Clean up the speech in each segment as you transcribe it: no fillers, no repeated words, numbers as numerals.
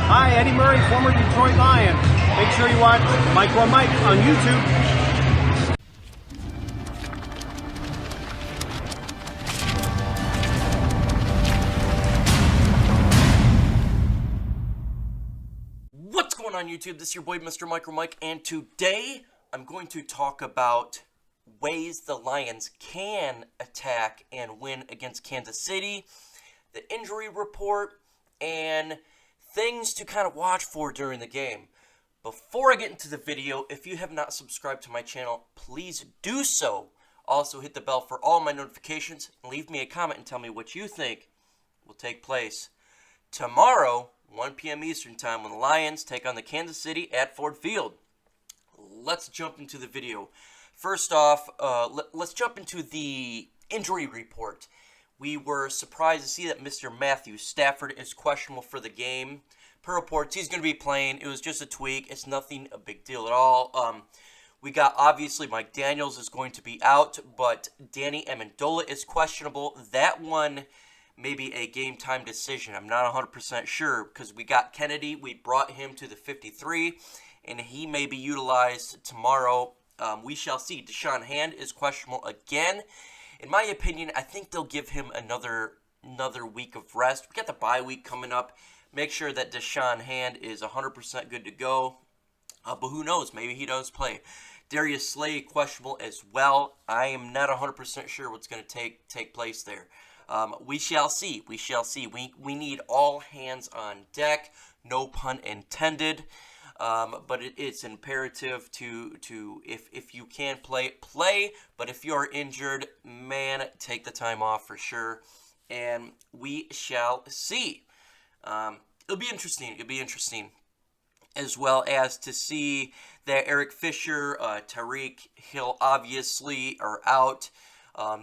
Hi, Eddie Murray, former Detroit Lion. Make sure you watch Mike on Mike on YouTube. What's going on YouTube? This is your boy Mr. Micro Mike, and today I'm going to talk about ways the Lions can attack and win against Kansas City, the injury report, and things to kind of watch for during the game. Before I get into the video, if you have not subscribed to my channel, please do so. Also hit the bell for all my notifications and leave me a comment and tell me what you think will take place tomorrow, 1 p.m. Eastern Time, when the Lions take on the Kansas City at Ford Field. Let's jump into the video. First off, let's jump into the injury report. We were surprised to see that Mr. Matthew Stafford is questionable for the game. Per reports, he's going to be playing. It was just a tweak. It's nothing a big deal at all. We got, obviously, Mike Daniels is going to be out, but Danny Amendola is questionable. That one may be a game-time decision. I'm not 100% sure because we got Kennedy. We brought him to the 53, and he may be utilized tomorrow. We shall see. Deshaun Hand is questionable again. In my opinion, I think they'll give him another week of rest. We got the bye week coming up. Make sure that Deshaun Hand is 100% good to go. But who knows? Maybe he does play. Darius Slay questionable as well. I am not 100% sure what's going to take place there. We shall see. We shall see. We need all hands on deck. No pun intended. But it's imperative to if you can play. But if you're injured, man, take the time off for sure. And we shall see. It'll be interesting. It'll be interesting. As well as to see that Eric Fisher, Tyreek Hill obviously are out.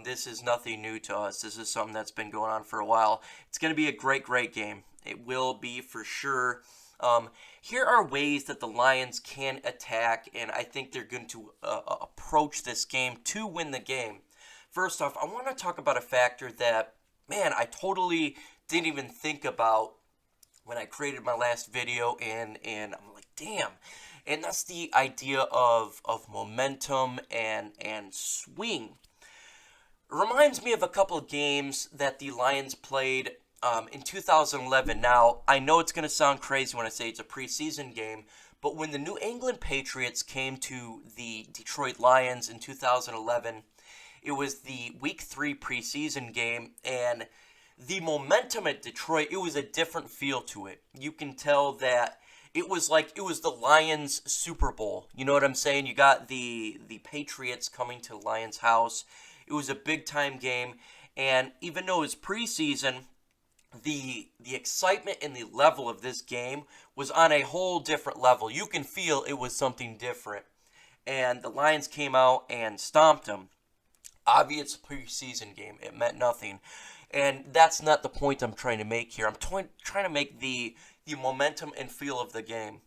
This is nothing new to us. This is something that's been going on for a while. It's going to be a great game. It will be for sure. Here are ways that the Lions can attack, and I think they're going to approach this game to win the game. First off, I want to talk about a factor that, man, I totally didn't even think about when I created my last video, and I'm like, damn. And that's the idea of momentum and swing. It reminds me of a couple of games that the Lions played in 2011. Now, I know it's going to sound crazy when I say it's a preseason game, but when the New England Patriots came to the Detroit Lions in 2011, it was the Week 3 preseason game, and the momentum at Detroit, it was a different feel to it. You can tell that it was like it was the Lions Super Bowl. You know what I'm saying? You got the Patriots coming to Lions house. It was a big-time game, and even though it was preseason, the excitement and the level of this game was on a whole different level. You can feel it was something different. And the Lions came out and stomped them. Obviously, it's a preseason game. It meant nothing. And that's not the point I'm trying to make here. I'm trying to make the momentum and feel of the game.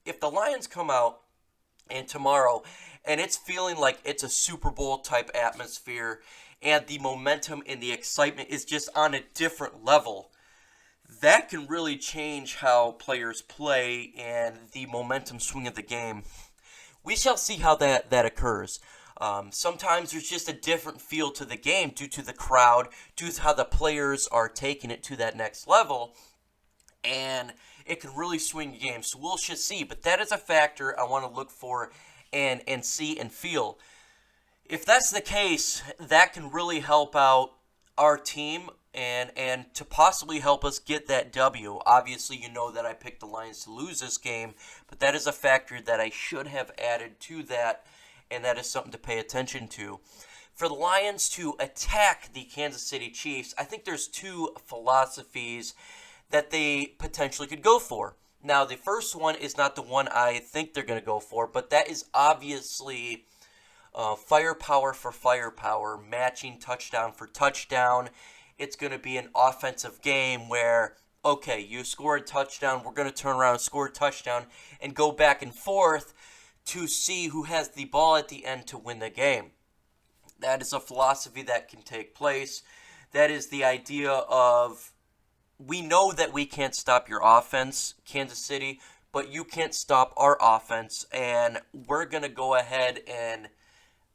If the Lions come out and tomorrow and it's feeling like it's a Super Bowl type atmosphere and the momentum and the excitement is just on a different level, that can really change how players play and the momentum swing of the game. We shall see how that occurs. Sometimes there's just a different feel to the game due to the crowd, due to how the players are taking it to that next level, and it can really swing the game. So we'll just see, but that is a factor I want to look for and see and feel. If that's the case, that can really help out our team and to possibly help us get that W. Obviously, you know that I picked the Lions to lose this game, but that is a factor that I should have added to that, and that is something to pay attention to. For the Lions to attack the Kansas City Chiefs, I think there's two philosophies that they potentially could go for. Now, the first one is not the one I think they're going to go for, but that is obviously firepower for firepower, matching touchdown for touchdown. It's going to be an offensive game where, okay, you scored a touchdown, we're going to turn around and score a touchdown and go back and forth to see who has the ball at the end to win the game. That is a philosophy that can take place. That is the idea of we know that we can't stop your offense, Kansas City, but you can't stop our offense, and we're going to go ahead and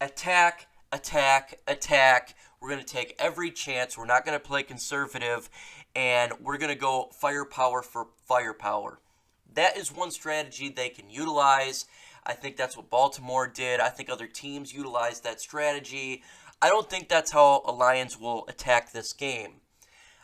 attack, attack, attack. We're going to take every chance. We're not going to play conservative, and we're going to go firepower for firepower. That is one strategy they can utilize. I think that's what Baltimore did. I think other teams utilized that strategy. I don't think that's how Lions will attack this game.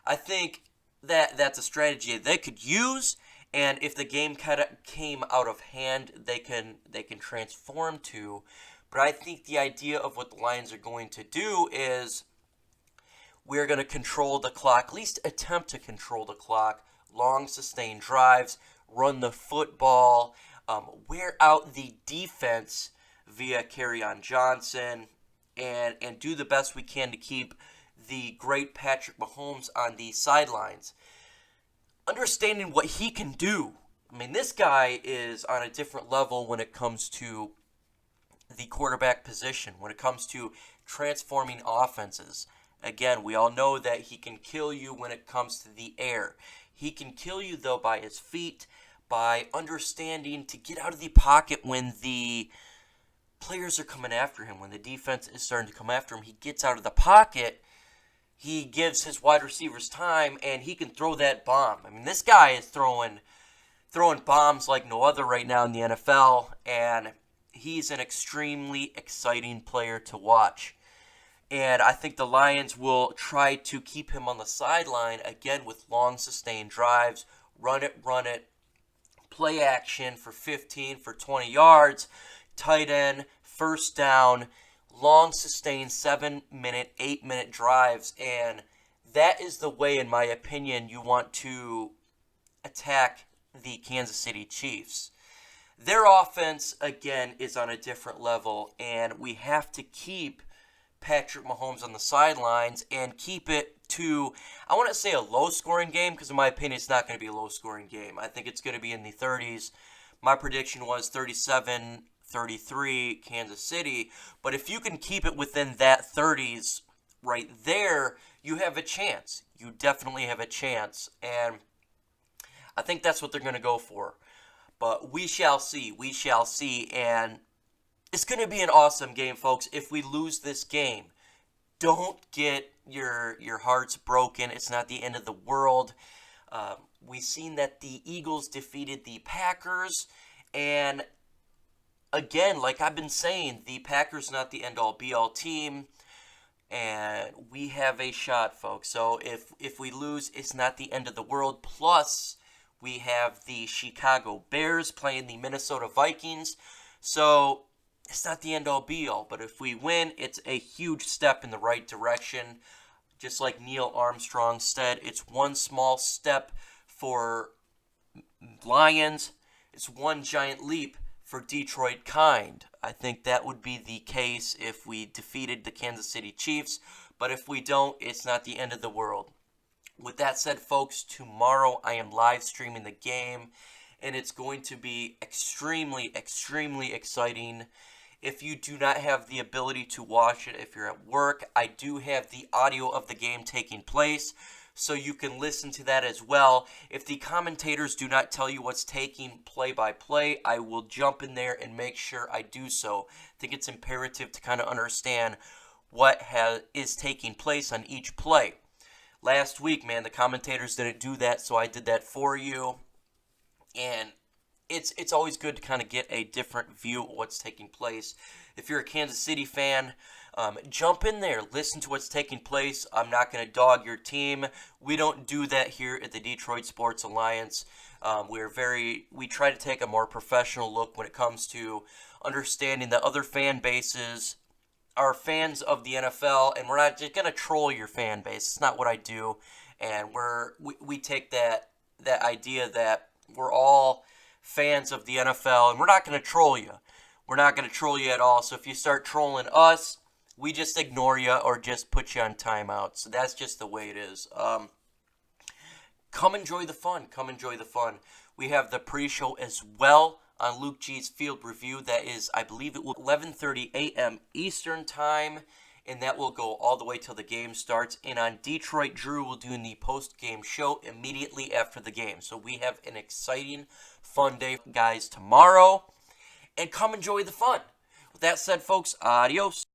I think that that's a strategy they could use, and if the game kind of came out of hand, they can transform to. But I think the idea of what the Lions are going to do is we're going to control the clock, at least attempt to control the clock, long sustained drives, run the football, wear out the defense via Kerryon Johnson, and do the best we can to keep the great Patrick Mahomes on the sidelines. Understanding what he can do. I mean, this guy is on a different level when it comes to the quarterback position, when it comes to transforming offenses. Again, we all know that he can kill you when it comes to the air. He can kill you, though, by his feet, by understanding to get out of the pocket when the players are coming after him, when the defense is starting to come after him. He gets out of the pocket, he gives his wide receivers time, and he can throw that bomb. I mean, this guy is throwing bombs like no other right now in the NFL, and he's an extremely exciting player to watch. And I think the Lions will try to keep him on the sideline, again, with long, sustained drives, run it, play action for 15, for 20 yards, tight end, first down, long, sustained 7-minute, 8-minute drives. And that is the way, in my opinion, you want to attack the Kansas City Chiefs. Their offense, again, is on a different level, and we have to keep Patrick Mahomes on the sidelines and keep it to, I want to say a low-scoring game, because in my opinion, it's not going to be a low-scoring game. I think it's going to be in the 30s. My prediction was 37-33 Kansas City, but if you can keep it within that 30s right there, you have a chance. You definitely have a chance, and I think that's what they're going to go for. But we shall see, and it's going to be an awesome game, folks. If we lose this game, don't get your hearts broken. It's not the end of the world. We've seen that the Eagles defeated the Packers, and again, like I've been saying, the Packers not the end-all be-all team, and we have a shot, folks. So if we lose, it's not the end of the world. Plus, we have the Chicago Bears playing the Minnesota Vikings, so it's not the end-all be-all, but if we win, it's a huge step in the right direction. Just like Neil Armstrong said, it's one small step for Lions. It's one giant leap for Detroit kind. I think that would be the case if we defeated the Kansas City Chiefs, but if we don't, it's not the end of the world. With that said, folks, tomorrow I am live streaming the game, and it's going to be extremely, extremely exciting. If you do not have the ability to watch it, if you're at work, I do have the audio of the game taking place, so you can listen to that as well. If the commentators do not tell you what's taking play by play, I will jump in there and make sure I do so. I think it's imperative to kind of understand what is taking place on each play. Last week, man, the commentators didn't do that, so I did that for you. And it's always good to kind of get a different view of what's taking place. If you're a Kansas City fan, jump in there, listen to what's taking place. I'm not going to dog your team. We don't do that here at the Detroit Sports Alliance. We try to take a more professional look when it comes to understanding that other fan bases are fans of the NFL, and we're not just going to troll your fan base. It's not what I do, and we take that idea that we're all fans of the NFL, and we're not going to troll you. We're not going to troll you at all. So if you start trolling us, we just ignore you or just put you on timeout. So that's just the way it is. Come enjoy the fun. Come enjoy the fun. We have the pre-show as well on Luke G's Field Review. That is, I believe it will 11:30 a.m. Eastern Time. and that will go all the way till the game starts. And on Detroit, Drew will do the post-game show immediately after the game. So we have an exciting, fun day, guys, tomorrow. And come enjoy the fun. With that said, folks, adios.